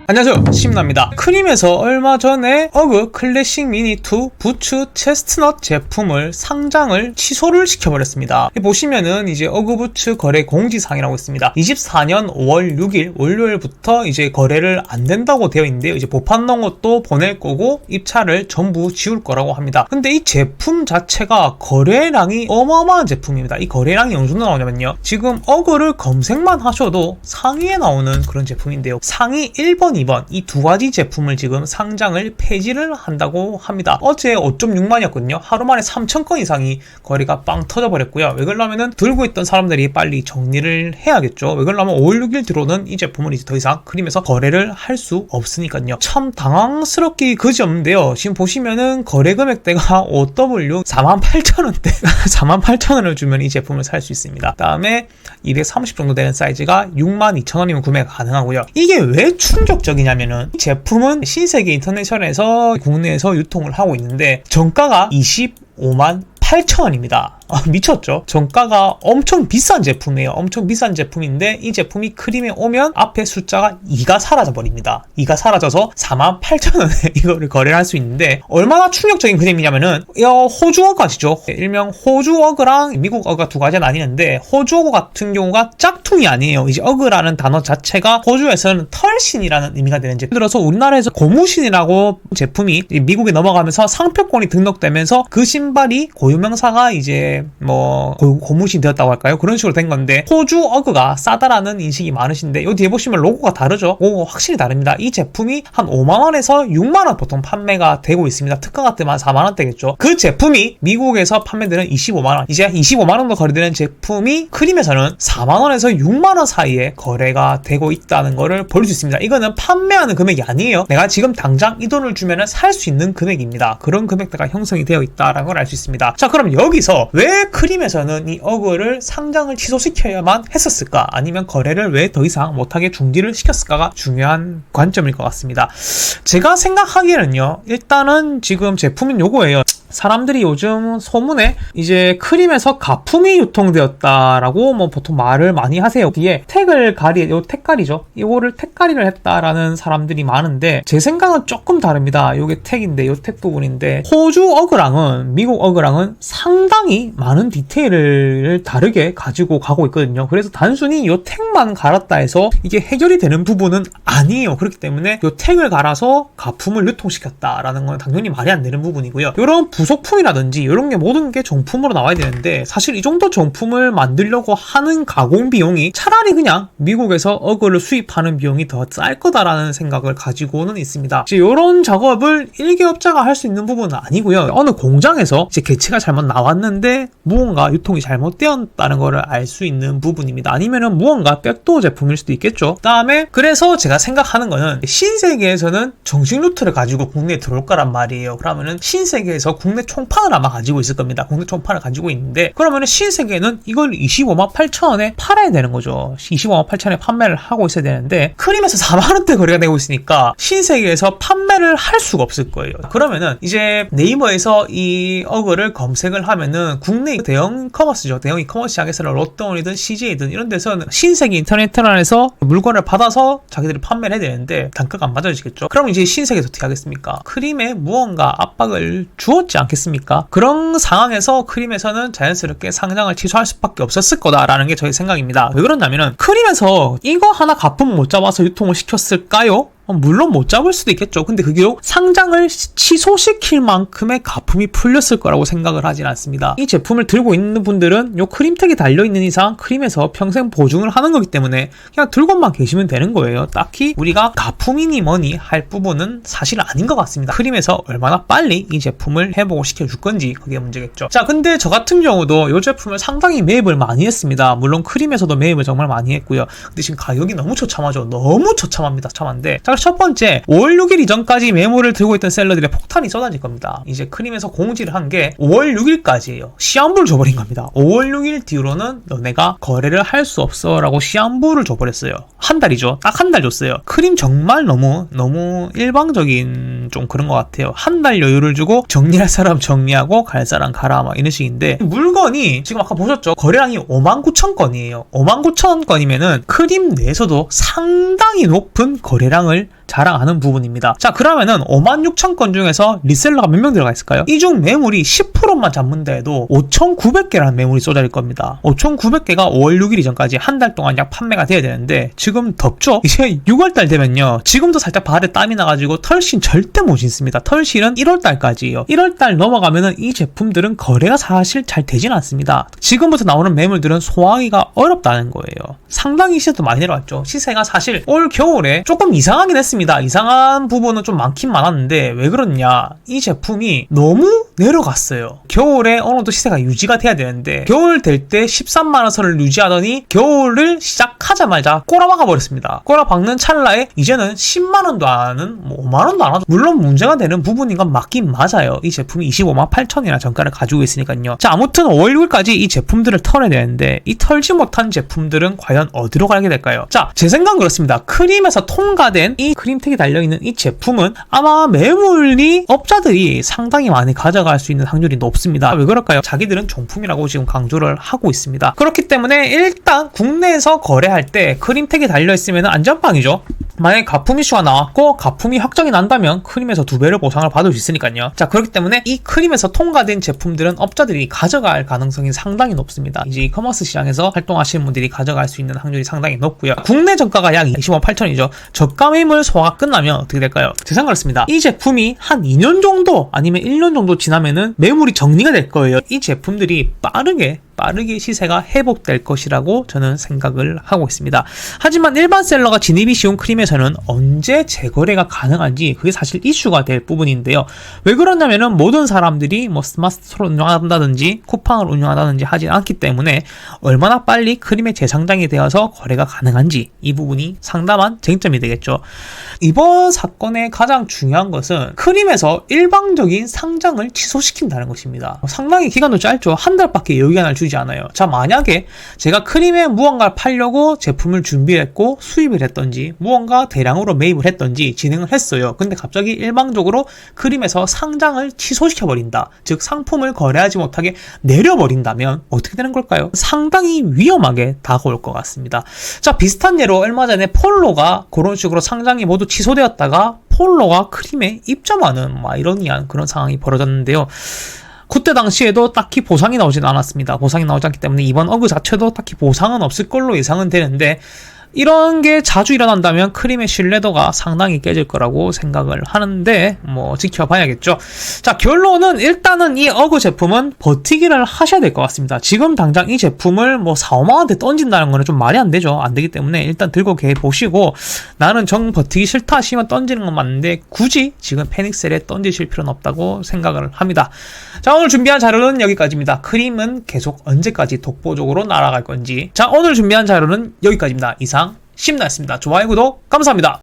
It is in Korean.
안녕하세요, 심나입니다. 크림에서 얼마 전에 어그 클래식 미니2 부츠 체스트넛 제품을 상장을 취소를 시켜버렸습니다. 보시면은 이제 어그 부츠 거래 공지사항이라고 있습니다. 24년 5월 6일 월요일부터 이제 거래를 안 된다고 되어 있는데요. 이제 보판 넣은 것도 보낼 거고 입찰을 전부 지울 거라고 합니다. 근데 이 제품 자체가 거래량이 어마어마한 제품입니다. 이 거래량이 어느 정도 나오냐면요, 지금 어그를 검색만 하셔도 상위에 나오는 그런 제품인데요, 상위 1번, 2번 이 두 가지 제품을 지금 상장을 폐지를 한다고 합니다. 어제 5.6만이었거든요. 하루 만에 3,000건 이상이 거래가 빵 터져버렸고요. 왜 그러냐면은 들고 있던 사람들이 빨리 정리를 해야겠죠. 왜 그러냐면 5월 6일 들어오는 이 제품은 이제 더 이상 크림에서 거래를 할 수 없으니까요. 참 당황스럽기 그지없는데요. 지금 보시면은 거래 금액대가 OW 48,000원대 48,000원을 주면 이 제품을 살 수 있습니다. 그 다음에 230 정도 되는 사이즈가 62,000원이면 구매가 가능하고요. 이게 왜 충격적이냐면은 이 제품은 신세계 인터내셔널에서 국내에서 유통을 하고 있는데 정가가 25만 8,000원입니다. 미쳤죠? 정가가 엄청 비싼 제품이에요. 엄청 비싼 제품인데 이 제품이 크림에 오면 앞에 숫자가 2가 사라져 버립니다. 2가 사라져서 48,000원에 이거를 거래를 할 수 있는데 얼마나 충격적인 그림이냐면은 호주 어그 아시죠? 일명 호주 어그랑 미국 어그가 두 가지가 나뉘는데 호주 어그 같은 경우가 짝퉁이 아니에요. 이제 어그라는 단어 자체가 호주에서는 털신이라는 의미가 되는 제품. 예를 들어서 우리나라에서 고무신이라고 제품이 미국에 넘어가면서 상표권이 등록되면서 그 신발이 고유명사가 이제 고무신 되었다고 할까요? 그런 식으로 된 건데 호주 어그가 싸다라는 인식이 많으신데 요 뒤에 보시면 로고가 다르죠? 로고가 확실히 다릅니다. 이 제품이 한 5만원에서 6만원 보통 판매가 되고 있습니다. 특가 같으면 한 4만원대겠죠. 그 제품이 미국에서 판매되는 25만원, 이제 25만원도 거래되는 제품이 크림에서는 4만원에서 6만원 사이에 거래가 되고 있다는 거를 볼 수 있습니다. 이거는 판매하는 금액이 아니에요. 내가 지금 당장 이 돈을 주면 살 수 있는 금액입니다. 그런 금액대가 형성이 되어 있다는 걸 알 수 있습니다. 자, 그럼 여기서 왜 크림에서는 이 어그를 상장을 취소시켜야만 했었을까? 아니면 거래를 왜 더 이상 못하게 중지를 시켰을까가 중요한 관점일 것 같습니다. 제가 생각하기에는요, 일단은 지금 제품은 요거예요. 사람들이 요즘 소문에 이제 크림에서 가품이 유통되었다라고 보통 말을 많이 하세요. 뒤에 요 택깔이죠. 이거를 택깔이를 했다라는 사람들이 많은데 제 생각은 조금 다릅니다. 요게 택인데, 요 택 부분인데 호주 어그랑은 미국 어그랑은 상당히 많은 디테일을 다르게 가지고 가고 있거든요. 그래서 단순히 요 택만 갈았다 해서 이게 해결이 되는 부분은 아니에요. 그렇기 때문에 요 택을 갈아서 가품을 유통시켰다라는 건 당연히 말이 안 되는 부분이고요. 요런 부속품이라든지 이런 게 모든 게 정품으로 나와야 되는데 사실 이 정도 정품을 만들려고 하는 가공 비용이 차라리 그냥 미국에서 어그를 수입하는 비용이 더 쌀 거다라는 생각을 가지고는 있습니다. 이제 이런 작업을 일개업자가 할 수 있는 부분은 아니고요. 어느 공장에서 이제 개체가 잘못 나왔는데 무언가 유통이 잘못되었다는 거를 알 수 있는 부분입니다. 아니면은 무언가 백도어 제품일 수도 있겠죠. 그다음에 그래서 제가 생각하는 거는 신세계에서는 정식 루트를 가지고 국내에 들어올 거란 말이에요. 그러면은 신세계에서 국내 총판을 아마 가지고 있을 겁니다. 국내 총판을 가지고 있는데 그러면은 신세계는 이걸 25만 8천원에 팔아야 되는 거죠. 25만 8천원에 판매를 하고 있어야 되는데 크림에서 4만원대 거래가 되고 있으니까 신세계에서 판매를 할 수가 없을 거예요. 그러면은 이제 네이버에서 이 어그를 검색을 하면은 국내 대형 커머스죠. 대형 이커머스 시장에서는 롯데온이든 CJ든 이런 데서는 신세계 인터넷터널에서 물건을 받아서 자기들이 판매를 해야 되는데 단가가 안 맞아지겠죠. 그럼 이제 신세계에서 어떻게 하겠습니까? 크림에 무언가 압박을 주었지 않겠습니까? 그런 상황에서 크림에서는 자연스럽게 상장을 취소할 수밖에 없었을 거다라는 게 저의 생각입니다. 왜 그러냐면은 크림에서 이거 하나 가품 못 잡아서 유통을 시켰을까요? 물론 못 잡을 수도 있겠죠. 근데 그게 상장을 취소시킬 만큼의 가품이 풀렸을 거라고 생각을 하진 않습니다. 이 제품을 들고 있는 분들은 요 크림택이 달려있는 이상 크림에서 평생 보증을 하는 거기 때문에 그냥 들고만 계시면 되는 거예요. 딱히 우리가 가품이니 뭐니 할 부분은 사실 아닌 것 같습니다. 크림에서 얼마나 빨리 이 제품을 회복을 시켜줄 건지 그게 문제겠죠. 자, 근데 저 같은 경우도 이 제품을 상당히 매입을 많이 했습니다. 물론 크림에서도 매입을 정말 많이 했고요. 근데 지금 가격이 너무 처참하죠. 너무 처참합니다. 처참한데 자, 첫 번째, 5월 6일 이전까지 메모를 들고 있던 셀러들의 폭탄이 쏟아질 겁니다. 이제 크림에서 공지를 한 게 5월 6일까지예요. 시한부를 줘버린 겁니다. 5월 6일 뒤로는 너네가 거래를 할 수 없어 라고 시한부를 줘버렸어요. 한 달이죠. 딱 한 달 줬어요. 크림 정말 너무 일방적인 좀 그런 것 같아요. 한 달 여유를 주고 정리할 사람 정리하고 갈 사람 가라 막 이런 식인데 물건이 지금 아까 보셨죠? 거래량이 59,000건이에요. 59,000건이면은 크림 내에서도 상당히 높은 거래량을 자랑하는 부분입니다. 자, 그러면은 56,000건 중에서 리셀러가 몇 명 들어가 있을까요? 이 중 매물이 10%만 잡는다 해도 5,900개라는 매물이 쏟아질 겁니다. 5,900개가 5월 6일 이전까지 한 달 동안 약 판매가 돼야 되는데 지금 덥죠? 이제 6월달 되면요, 지금도 살짝 발에 땀이 나가지고 털신 절대 못 신습니다. 털실은 1월달까지예요. 1월달 넘어가면은 이 제품들은 거래가 사실 잘 되진 않습니다. 지금부터 나오는 매물들은 소화하기가 어렵다는 거예요. 상당히 시세도 많이 내려왔죠. 시세가 사실 올 겨울에 조금 이상하긴 했습니다. 이상한 부분은 좀 많긴 많았는데 왜 그러냐, 이 제품이 너무 내려갔어요. 겨울에 어느 정도 시세가 유지가 돼야 되는데 겨울 될 때 13만원 선을 유지하더니 겨울을 시작하자마자 꼬라박아 버렸습니다. 꼬라박는 찰나에 이제는 10만원도 안 하는, 5만원도 안 하죠. 물론 문제가 되는 부분인 건 맞긴 맞아요. 이 제품이 25만 8천이나 정가를 가지고 있으니까요. 자, 아무튼 5월 6일까지 이 제품들을 털어야 되는데 이 털지 못한 제품들은 과연 어디로 가게 될까요? 자, 제 생각은 그렇습니다. 크림에서 통과된 이 크림택이 달려있는 이 제품은 아마 매물이 업자들이 상당히 많이 가져갈 수 있는 확률이 높습니다. 왜 그럴까요? 자기들은 종품이라고 지금 강조를 하고 있습니다. 그렇기 때문에 일단 국내에서 거래할 때 크림택이 달려있으면 안전빵이죠. 만약에 가품 이슈가 나왔고 가품이 확정이 난다면 크림에서 2배를 보상을 받을 수 있으니까요. 자, 그렇기 때문에 이 크림에서 통과된 제품들은 업자들이 가져갈 가능성이 상당히 높습니다. 이제 이커머스 시장에서 활동하시는 분들이 가져갈 수 있는 확률이 상당히 높고요. 국내 정가가 약 25만 8천이죠. 저가 매물 소화가 끝나면 어떻게 될까요? 제 생각은 그렇습니다. 이 제품이 한 2년 정도 아니면 1년 정도 지나면은 매물이 정리가 될 거예요. 이 제품들이 빠르게 시세가 회복될 것이라고 저는 생각을 하고 있습니다. 하지만 일반 셀러가 진입이 쉬운 크림에서는 언제 재거래가 가능한지 그게 사실 이슈가 될 부분인데요. 왜 그러냐면은 모든 사람들이 스마트 스토어를 운영한다든지 쿠팡을 운영한다든지 하지 않기 때문에 얼마나 빨리 크림의 재상장이 되어서 거래가 가능한지 이 부분이 상당한 쟁점이 되겠죠. 이번 사건의 가장 중요한 것은 크림에서 일방적인 상장을 취소시킨다는 것입니다. 상당히 기간도 짧죠. 한 달밖에 여유기간을 주지 않아요. 자, 만약에 제가 크림에 무언가를 팔려고 제품을 준비했고 수입을 했던지 무언가 대량으로 매입을 했던지 진행을 했어요. 근데 갑자기 일방적으로 크림에서 상장을 취소시켜버린다. 즉 상품을 거래하지 못하게 내려버린다면 어떻게 되는 걸까요? 상당히 위험하게 다가올 것 같습니다. 자, 비슷한 예로 얼마 전에 폴로가 그런 식으로 상장이 모두 취소되었다가 폴로가 크림에 입점하는 아이러니한 그런 상황이 벌어졌는데요. 그때 당시에도 딱히 보상이 나오진 않았습니다. 보상이 나오지 않기 때문에 이번 어그 자체도 딱히 보상은 없을 걸로 예상은 되는데 이런 게 자주 일어난다면 크림의 신뢰도가 상당히 깨질 거라고 생각을 하는데 지켜봐야겠죠. 자, 결론은 일단은 이 어그 제품은 버티기를 하셔야 될 것 같습니다. 지금 당장 이 제품을 4, 5만원대 던진다는 거는 좀 말이 안 되죠. 안 되기 때문에 일단 들고 계보시고 나는 정 버티기 싫다 하시면 던지는 건 맞는데 굳이 지금 패닉셀에 던지실 필요는 없다고 생각을 합니다. 자, 오늘 준비한 자료는 여기까지입니다. 크림은 계속 언제까지 독보적으로 날아갈 건지. 자, 오늘 준비한 자료는 여기까지입니다. 이상 심나였습니다. 좋아요, 구독 감사합니다.